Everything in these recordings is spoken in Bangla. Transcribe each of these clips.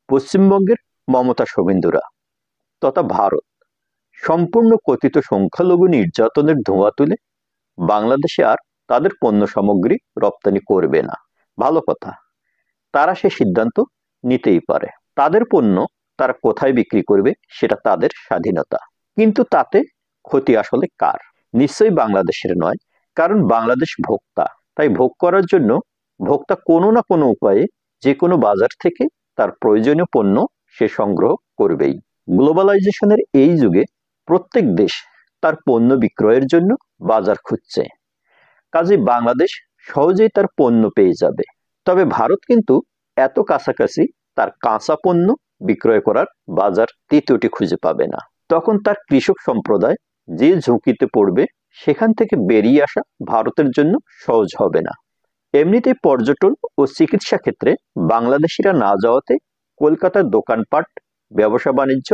পশ্চিমবঙ্গের মমতা শুভেন্দুরা তথা ভারত সম্পূর্ণ কথিত সংখ্যালঘু নির্যাতনের ধোঁয়া তুলে বাংলাদেশে আর তাদের পণ্য সামগ্রী রপ্তানি করবে না। ভালো কথা, তারা সে সিদ্ধান্ত নিতেই পারে। তাদের পণ্য তারা কোথায় বিক্রি করবে সেটা তাদের স্বাধীনতা। কিন্তু তাতে ক্ষতি আসলে কার? নিশ্চয়ই বাংলাদেশের নয়, কারণ বাংলাদেশ ভোক্তা। তাই ভোগ করার জন্য ভোক্তা কোনো না কোনো উপায়ে যে কোনো বাজার থেকে তার প্রয়োজনীয় পণ্য সে সংগ্রহ করবেই। গ্লোবালাইজেশনের এই যুগে প্রত্যেক দেশ তার পণ্য বিক্রয়ের জন্য বাজার খুঁজছে, কাজেই বাংলাদেশ সহজেই তার পণ্য পেয়ে যাবে। তবে ভারত কিন্তু এত কাছাকাছি তার কাঁচা পণ্য বিক্রয় করার বাজার তৃতীয়টি খুঁজে পাবে না। তখন তার কৃষক সম্প্রদায় যে ঝুঁকিতে পড়বে, সেখান থেকে বেরিয়ে আসা ভারতের জন্য সহজ হবে না। এমনিতেই পর্যটন ও চিকিৎসা ক্ষেত্রে বাংলাদেশিরা না যাওয়াতে কলকাতার দোকানপাট, ব্যবসা বাণিজ্য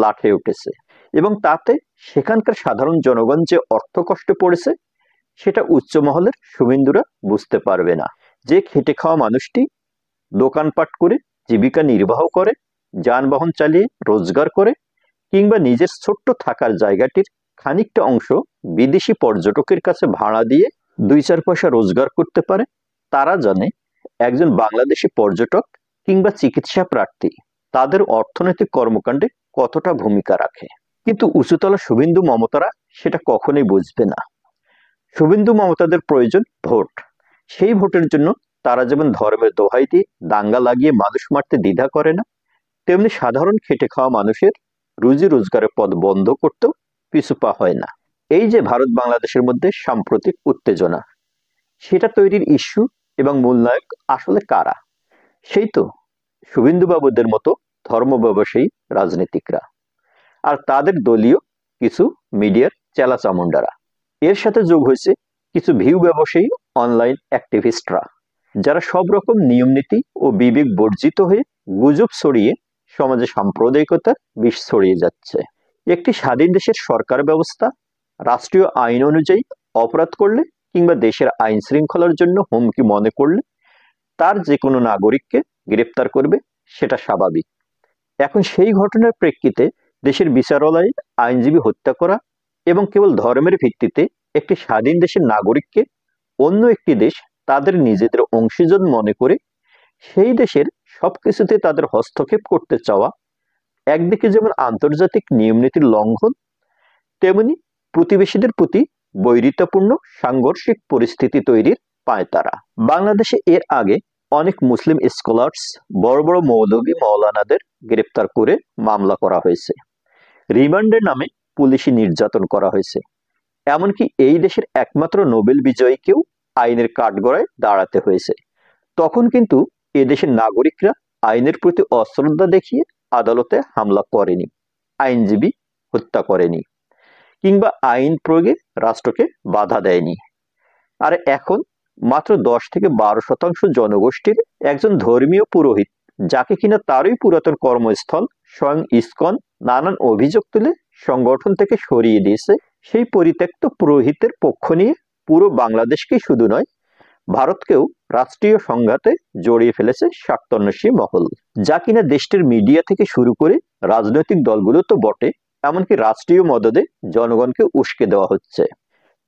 লাঠে উঠেছে এবং তাতে সেখানকার সাধারণ জনগণ যে অর্থ কষ্টে পড়েছে সেটা উচ্চ মহলের শুভেন্দুরা বুঝতে পারবে না। যে খেটে খাওয়া মানুষটি দোকানপাট করে জীবিকা নির্বাহ করে, যানবাহন চালিয়ে রোজগার করে, কিংবা নিজের ছোট্ট থাকার জায়গাটির খানিকটা অংশ বিদেশি পর্যটকের কাছে ভাড়া দিয়ে 2-4 পয়সা রোজগার করতে পারে, তারা জানে একজন বাংলাদেশি পর্যটক কিংবা চিকিৎসা প্রার্থী তাদের অর্থনৈতিক কর্মকাণ্ডে কতটা ভূমিকা রাখে। কিন্তু উঁচুতলা শুভেন্দু মমতারা সেটা কখনোই বুঝবে না। শুভেন্দু মমতাদের প্রয়োজন ভোট। সেই ভোটের জন্য তারা যেমন ধর্মের দোহাই দিয়ে দাঙ্গা লাগিয়ে মানুষ মারতে দ্বিধা করে না, তেমনি সাধারণ খেটে খাওয়া মানুষের রুজি রোজগারের পথ বন্ধ করতেও পিছু পা হয় না। এই যে ভারত বাংলাদেশের মধ্যে সাম্প্রতিক উত্তেজনা, সেটা তৈরির ইস্যু এবং মূলনায়ক আসলে কারা? সেই তো শুভেন্দু বাবুদের মতো ধর্ম ব্যবসায়ী রাজনীতিকরা আর তাদের দলীয় কিছু মিডিয়ার চেলা চামুন্ডারা। এর সাথে যোগ হয়েছে কিছু ভিউ ব্যবসায়ী অনলাইন অ্যাক্টিভিস্টরা, যারা সব রকম নিয়ম নীতি ও বিবেক বর্জিত হয়ে গুজব ছড়িয়ে সমাজে সাম্প্রদায়িকতার বিষ ছড়িয়ে যাচ্ছে। একটি স্বাধীন দেশের সরকার ব্যবস্থা রাষ্ট্রীয় আইন অনুযায়ী অপরাধ করলে কিংবা দেশের আইন শৃঙ্খলার জন্য হুমকি মনে করলে তার যে কোনো নাগরিককে গ্রেপ্তার করবে, সেটা স্বাভাবিক। এখন সেই ঘটনার প্রেক্ষিতে দেশের বিচারালয়ে আইনজীবী হত্যা করা এবং কেবল ধর্মের ভিত্তিতে একটি স্বাধীন দেশের নাগরিককে অন্য একটি দেশ তাদের নিজেদের অংশীজন মনে করে সেই দেশের সবকিছুতে তাদের হস্তক্ষেপ করতে চাওয়া, একদিকে যেমন আন্তর্জাতিক নিয়মনীতির লঙ্ঘন, তেমনি প্রতিবেশীদের প্রতি বৈরিতাপূর্ণ সাংঘর্ষিক পরিস্থিতি তৈরির পায়তারা। বাংলাদেশে এর আগে অনেক মুসলিম স্কলার্স, বড় বড় মৌলভী মৌলানাদের গ্রেপ্তার করে মামলা করা হয়েছে, রিমান্ডের নামে পুলিশি নির্যাতন করা হয়েছে। এমনকি এই দেশের একমাত্র নোবেল বিজয়ীকেও আইনের কাঠগড়ায় দাঁড়াতে হয়েছে। তখন কিন্তু এদেশের নাগরিকরা আইনের প্রতি অশ্রদ্ধা দেখিয়ে আদালতে হামলা করেনি, আইনজীবী হত্যা করেনি, কিংবা আইন প্রয়োগে রাষ্ট্রকে বাধা দেয়নি। আর এখন মাত্র 10-12% জনগোষ্ঠীর একজন ধর্মীয় পুরোহিত, যাকে কিনা তারই পুরাতন কর্মস্থল স্বয়ং ইসকন নানান অভিযোগ তুলে সংগঠন থেকে সরিয়ে দিয়েছে, সেই পরিত্যক্ত পুরোহিতের পক্ষ নিয়ে পুরো বাংলাদেশকেই শুধু নয়, ভারতকেও রাষ্ট্রীয় সংঘাতে জড়িয়ে ফেলেছে স্বার্থান্বেষী মহল, যা কিনা দেশটির মিডিয়া থেকে শুরু করে রাজনৈতিক দলগুলো তো বটে, এমনকি রাষ্ট্রীয় মদদে জনগণকে উস্কে দেওয়া হচ্ছে।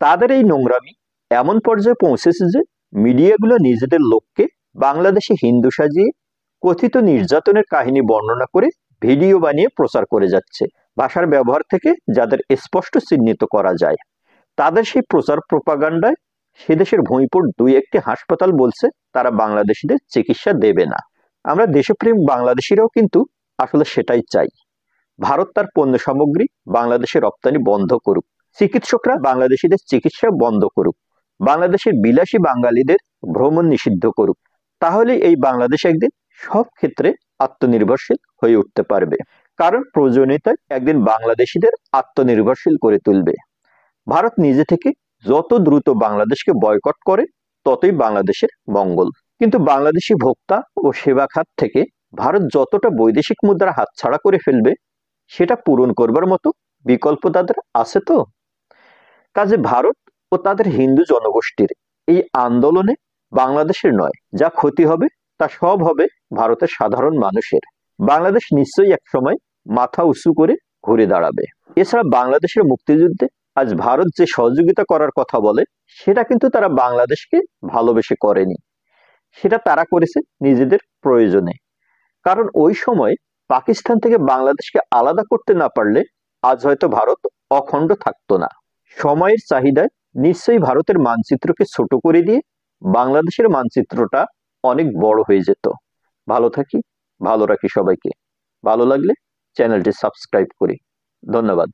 তাদের এই নোংরামি এমন পর্যায়ে পৌঁছেছে যে মিডিয়াগুলো নিজেদের লোককে বাংলাদেশে হিন্দু সাজিয়ে কথিত নির্যাতনের কাহিনী বর্ণনা করে ভিডিও বানিয়ে প্রচার করে যাচ্ছে। ভাষার ব্যবহার থেকে যাদের স্পষ্ট চিহ্নিত করা যায়, তাদের সেই প্রচার প্রপাগান্ডায় সে দেশের ভূঁইপুর 2-1টি হাসপাতাল বলছে তারা বাংলাদেশিদের চিকিৎসা দেবে না। আমরা দেশপ্রেম বাংলাদেশিরাও কিন্তু আসলে সেটাই চাই। ভারত তার পণ্য সামগ্রী বাংলাদেশে রপ্তানি বন্ধ করুক, চিকিৎসকরা বাংলাদেশিদের চিকিৎসা বন্ধ করুক, বাংলাদেশের বিলাসী বাঙালিদের ভ্রমণ নিষিদ্ধ করুক। তাহলে এই বাংলাদেশ একদিন সব ক্ষেত্রে আত্মনির্ভরশীল হয়ে উঠতে পারবে, কারণ প্রয়োজনীয়তায় একদিন বাংলাদেশিদের আত্মনির্ভরশীল করে তুলবে। ভারত নিজে থেকে যত দ্রুত বাংলাদেশকে বয়কট করে ততই বাংলাদেশের মঙ্গল। কিন্তু বাংলাদেশি ভোক্তা ও সেবা খাত থেকে ভারত যতটা বৈদেশিক মুদ্রা হাতছাড়া করে ফেলবে, সেটা পূরণ করবার মতো বিকল্প তাদের আছে তো? কাজে ভারত ও তাদের হিন্দু জনগোষ্ঠীর এই আন্দোলনে বাংলাদেশের নয়, যা ক্ষতি হবে তা সব হবে ভারতের সাধারণ মানুষের। বাংলাদেশ নিশ্চয়ই একসময় মাথা উঁচু করে ঘুরে দাঁড়াবে। এছাড়া বাংলাদেশের মুক্তিযুদ্ধে আজ ভারত যে সহযোগিতা করার কথা বলে, সেটা কিন্তু তারা বাংলাদেশকে ভালোবেসে করেনি, সেটা তারা করেছে নিজেদের প্রয়োজনে। কারণ ওই সময় পাকিস্তান থেকে বাংলাদেশকে আলাদা করতে না পারলে আজ হয়তো ভারত অখণ্ড থাকতো না। সময়ের চাহিদায় নিশ্চয়ই ভারতের মানচিত্রকে ছোট করে দিয়ে বাংলাদেশের মানচিত্রটা অনেক বড় হয়ে যেত। ভালো থাকি, ভালো রাখি সবাইকে। ভালো লাগলে চ্যানেলটি সাবস্ক্রাইব করি। ধন্যবাদ।